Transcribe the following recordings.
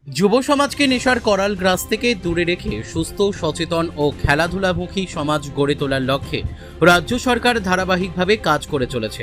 যুব সমাজকে নেশার করাল গ্রাস থেকে দূরে রেখে সুস্থ, সচেতন ও খেলাধুলামুখী সমাজ গড়ে তোলার লক্ষ্যে রাজ্য সরকার ধারাবাহিকভাবে কাজ করে চলেছে।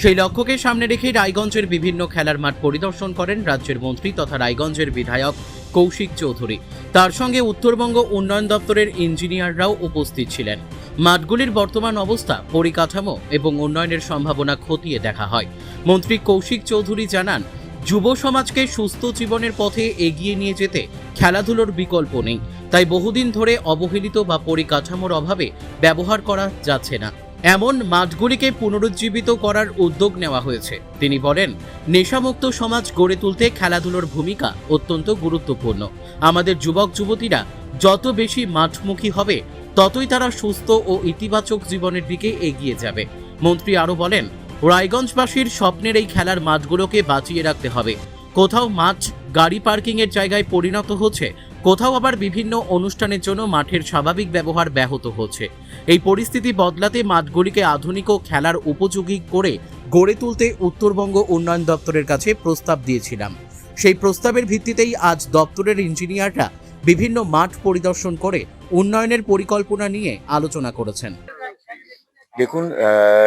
সেই লক্ষ্যকে সামনে রেখে রায়গঞ্জের বিভিন্ন খেলার মাঠ পরিদর্শন করেন রাজ্যের মন্ত্রী তথা রায়গঞ্জের বিধায়ক কৌশিক চৌধুরী। তার সঙ্গে উত্তরবঙ্গ উন্নয়ন দপ্তরের ইঞ্জিনিয়াররাও উপস্থিত ছিলেন। মাঠগুলির বর্তমান অবস্থা, পরিকাঠামো এবং উন্নয়নের সম্ভাবনা খতিয়ে দেখা হয়। মন্ত্রী কৌশিক চৌধুরী জানান, যুব সমাজকে সুস্থ জীবনের পথে এগিয়ে নিয়ে যেতে খেলাধুলোর বিকল্প নেই, তাই বহুদিন ধরে অবহেলিত বা পরিকাঠামোর অভাবে ব্যবহার করা যাচ্ছে না। এমন মাঠগুলিকে পুনরুজ্জীবিত করার উদ্যোগ নেওয়া হয়েছে। তিনি বলেন, নেশামুক্ত সমাজ গড়ে তুলতে খেলাধুলোর ভূমিকা অত্যন্ত গুরুত্বপূর্ণ। আমাদের যুবক যুবতীরা যত বেশি মাঠমুখী হবে, ততই তারা সুস্থ ও ইতিবাচক জীবনের দিকে এগিয়ে যাবে। মন্ত্রী আরও বলেন, রায়গঞ্জবাসীর স্বপ্নের এই খেলার মাঠগুলোকে বাঁচিয়ে রাখতে হবে। কোথাও মাঠ গাড়ি পার্কিংয়ের জায়গায় পরিণত হচ্ছে, কোথাও আবার বিভিন্ন অনুষ্ঠানের জন্য মাঠের স্বাভাবিক ব্যবহার ব্যাহত হচ্ছে। এই পরিস্থিতি বদলাতে মাঠগুলিকে আধুনিক ও খেলার উপযোগী করে গড়ে তুলতে উত্তরবঙ্গ উন্নয়ন দপ্তরের কাছে প্রস্তাব দিয়েছিলাম। সেই প্রস্তাবের ভিত্তিতেই আজ দপ্তরের ইঞ্জিনিয়াররা বিভিন্ন মাঠ পরিদর্শন করে উন্নয়নের পরিকল্পনা নিয়ে আলোচনা করেছেন। দেখুন,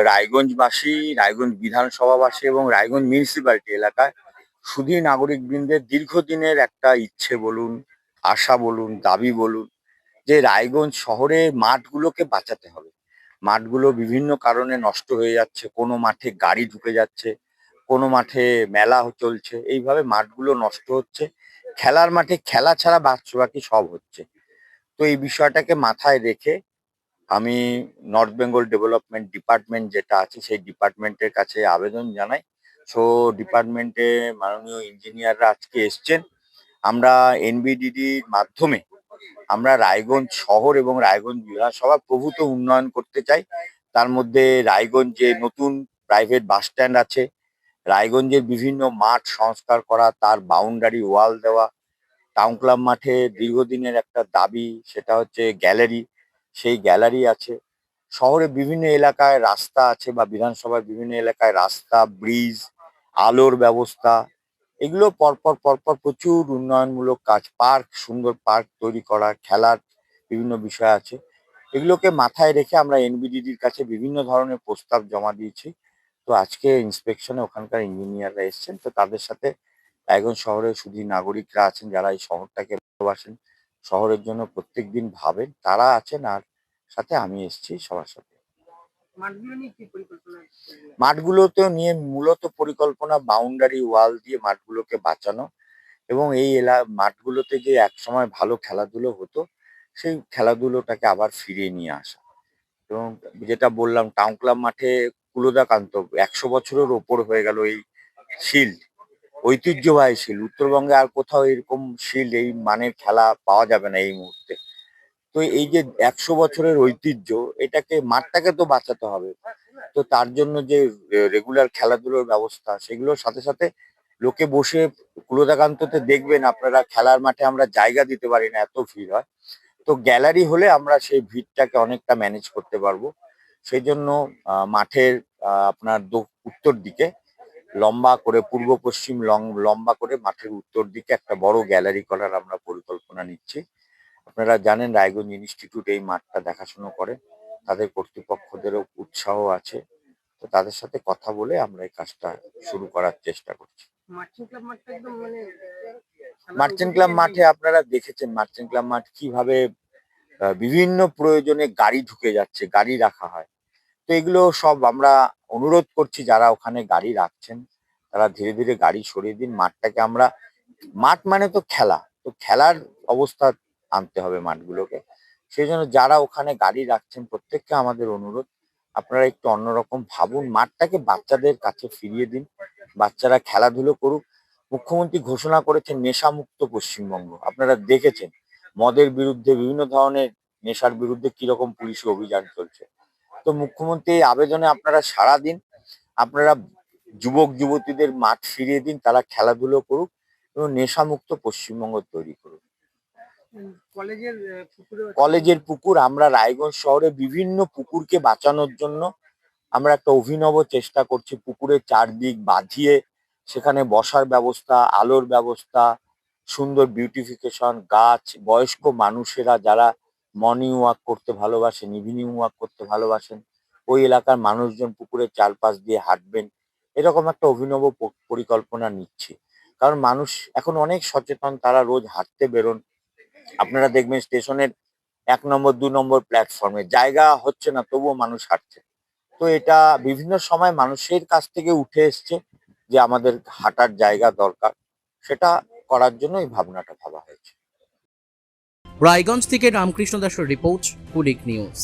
রায়গঞ্জবাসী, রায়গঞ্জ বিধানসভাবাসী এবং রায়গঞ্জ মিউনিসিপ্যালিটি এলাকায় সুধী নাগরিকবৃন্দের দীর্ঘদিনের একটা ইচ্ছে বলুন, আশা বলুন, দাবি বলুন, যে রায়গঞ্জ শহরে মাঠগুলোকে বাঁচাতে হবে। মাঠগুলো বিভিন্ন কারণে নষ্ট হয়ে যাচ্ছে, কোনো মাঠে গাড়ি ঢুকে যাচ্ছে, কোনো মাঠে মেলা চলছে, এইভাবে মাঠগুলো নষ্ট হচ্ছে। খেলার মাঠে খেলা ছাড়া বাকি সব হচ্ছে। তো এই বিষয়টাকে মাথায় রেখে আমি নর্থ বেঙ্গল ডেভেলপমেন্ট ডিপার্টমেন্ট যেটা আছে সেই ডিপার্টমেন্টের কাছে আবেদন জানাই। সো ডিপার্টমেন্টে মাননীয় ইঞ্জিনিয়াররা আজকে এসছেন। আমরা এনবিডিডির মাধ্যমে আমরা রায়গঞ্জ শহর এবং রায়গঞ্জ বিধানসভা প্রভূত উন্নয়ন করতে চাই। তার মধ্যে রায়গঞ্জে নতুন প্রাইভেট বাস স্ট্যান্ড আছে, রায়গঞ্জের বিভিন্ন মাঠ সংস্কার করা, তার বাউন্ডারি ওয়াল দেওয়া, টাউন ক্লাব মাঠে দীর্ঘদিনের একটা দাবি, সেটা হচ্ছে গ্যালারি, সেই গ্যালারি আছে। শহরে বিভিন্ন এলাকায় রাস্তা আছে বা বিধানসভার বিভিন্ন এলাকায় রাস্তা, ব্রিজ, আলোর ব্যবস্থা, এগুলো পরপর পরপর প্রচুর উন্নয়নমূলক কাজ, পার্ক, সুন্দর পার্ক তৈরি করা, খেলার বিভিন্ন বিষয় আছে। এগুলোকে মাথায় রেখে আমরা এনবিডিডির কাছে বিভিন্ন ধরনের প্রস্তাব জমা দিয়েছি। তো আজকে ইন্সপেকশনে ওখানকার ইঞ্জিনিয়াররা এসছেন, তো তাদের সাথে রায়গঞ্জ শহরের শুধু নাগরিকরা আছেন যারা এই শহরটাকে ভালোবাসেন, শহরের জন্য প্রত্যেকদিন ভাবেন, তারা আছেন। আর সাথে আমি এসেছি সবার সাথে। মাঠগুলোতেও নিয়ে মূলত পরিকল্পনা বাউন্ডারি ওয়াল দিয়ে মাঠগুলোকে বাঁচানো এবং এই মাঠগুলোতে যে একসময় ভালো খেলাধুলো হতো সেই খেলাধুলোটাকে আবার ফিরিয়ে নিয়ে আসা। এবং যেটা বললাম, টাউন ক্লাব মাঠে কুলদাকান্ত 100 বছরের ওপর হয়ে গেল এই শিল্ড, ঐতিহ্যবাহী শিল্ড। উত্তরবঙ্গে আর কোথাও এরকম শিল্ড এই মানের খেলা পাওয়া যাবে না এই মুহূর্তে। তো এই যে 100 বছরের ঐতিহ্য, এটাকে মাঠটাকে তো বাঁচাতে হবে। তো তার জন্য যে রেগুলার খেলাধুলোর ব্যবস্থা, সেগুলোর সাথে সাথে লোকে বসে কুলদাকান্ততে দেখবেন আপনারা, খেলার মাঠে আমরা জায়গা দিতে পারি না, এত ভিড় হয়। তো গ্যালারি হলে আমরা সেই ভিড়টাকে অনেকটা ম্যানেজ করতে পারবো। সেই জন্য মাঠের আপনার উত্তর দিকে লম্বা করে, পূর্ব পশ্চিম লম্বা করে মাঠের উত্তর দিকে একটা বড় গ্যালারি করার আমরা পরিকল্পনা নিচ্ছি। আপনারা জানেন রায়গঞ্জ ইনস্টিটিউট এই মাঠটা দেখাশোনা করে, তাদের কর্তৃপক্ষদেরও উৎসাহ আছে। তো তাদের সাথে কথা বলে আমরা এই কাজটা শুরু করার চেষ্টা করছি। মার্চেন্ট ক্লাব মাঠে আপনারা দেখেছেন মার্চেন্ট ক্লাব মাঠ কিভাবে বিভিন্ন প্রয়োজনে গাড়ি ঢুকে যাচ্ছে, গাড়ি রাখা হয়। তো এগুলো সব আমরা অনুরোধ করছি, যারা ওখানে গাড়ি রাখছেন তারা ধীরে ধীরে গাড়ি সরিয়ে দিন। মাঠটাকে আমরা, মাঠ মানে তো খেলা, তো খেলার অবস্থা আনতে হবে মাঠগুলোকে। সেই জন্য যারা ওখানে গাড়ি রাখছেন প্রত্যেককে আমাদের অনুরোধ, আপনারা একটু অন্যরকম ভাবুন, মাঠটাকে বাচ্চাদের কাছে ফিরিয়ে দিন, বাচ্চারা খেলাধুলো করুক। মুখ্যমন্ত্রী ঘোষণা করেছেন নেশামুক্ত পশ্চিমবঙ্গ, আপনারা দেখেছেন মদের বিরুদ্ধে, বিভিন্ন ধরনের নেশার বিরুদ্ধে কিরকম পুলিশি অভিযান চলছে। তো মুখ্যমন্ত্রী এই আবেদনে আপনারা সাড়া দিন, আপনারা যুবক যুবতীদের মাঠ ফিরিয়ে দিন, তারা খেলাধুলো করুক এবং নেশামুক্ত পশ্চিমবঙ্গ তৈরি করুক। কলেজের পুকুর, আমরা রায়গঞ্জ শহরে বিভিন্ন পুকুরকে বাঁচানোর জন্য আমরা একটা অভিনব চেষ্টা করছি। পুকুরের চারদিক বাঁধিয়ে সেখানে বসার ব্যবস্থা, আলোর ব্যবস্থা, সুন্দর বিউটিফিকেশন, গাছ, বয়স্ক মানুষেরা যারা মর্নিং ওয়াক করতে ভালোবাসেন, ইভিনিং ওয়াক করতে ভালোবাসেন, ওই এলাকার মানুষজন পুকুরের চারপাশ দিয়ে হাঁটবেন, এরকম একটা অভিনব পরিকল্পনা নিচ্ছি। কারণ মানুষ এখন অনেক সচেতন, তারা রোজ হাঁটতে বেরোন। আপনারা দেখবেন স্টেশনের ১ নম্বর ২ নম্বর প্ল্যাটফর্মে জায়গা হচ্ছে না, তবুও মানুষ হাঁটছে। তো এটা বিভিন্ন সময় মানুষের কাছ থেকে উঠে এসছে যে আমাদের হাঁটার জায়গা দরকার। সেটা করার জন্য এই ভাবনাটা ভাবা হয়েছে। রায়গঞ্জ থেকে রামকৃষ্ণ দাসের রিপোর্ট, কুলিক নিউজ।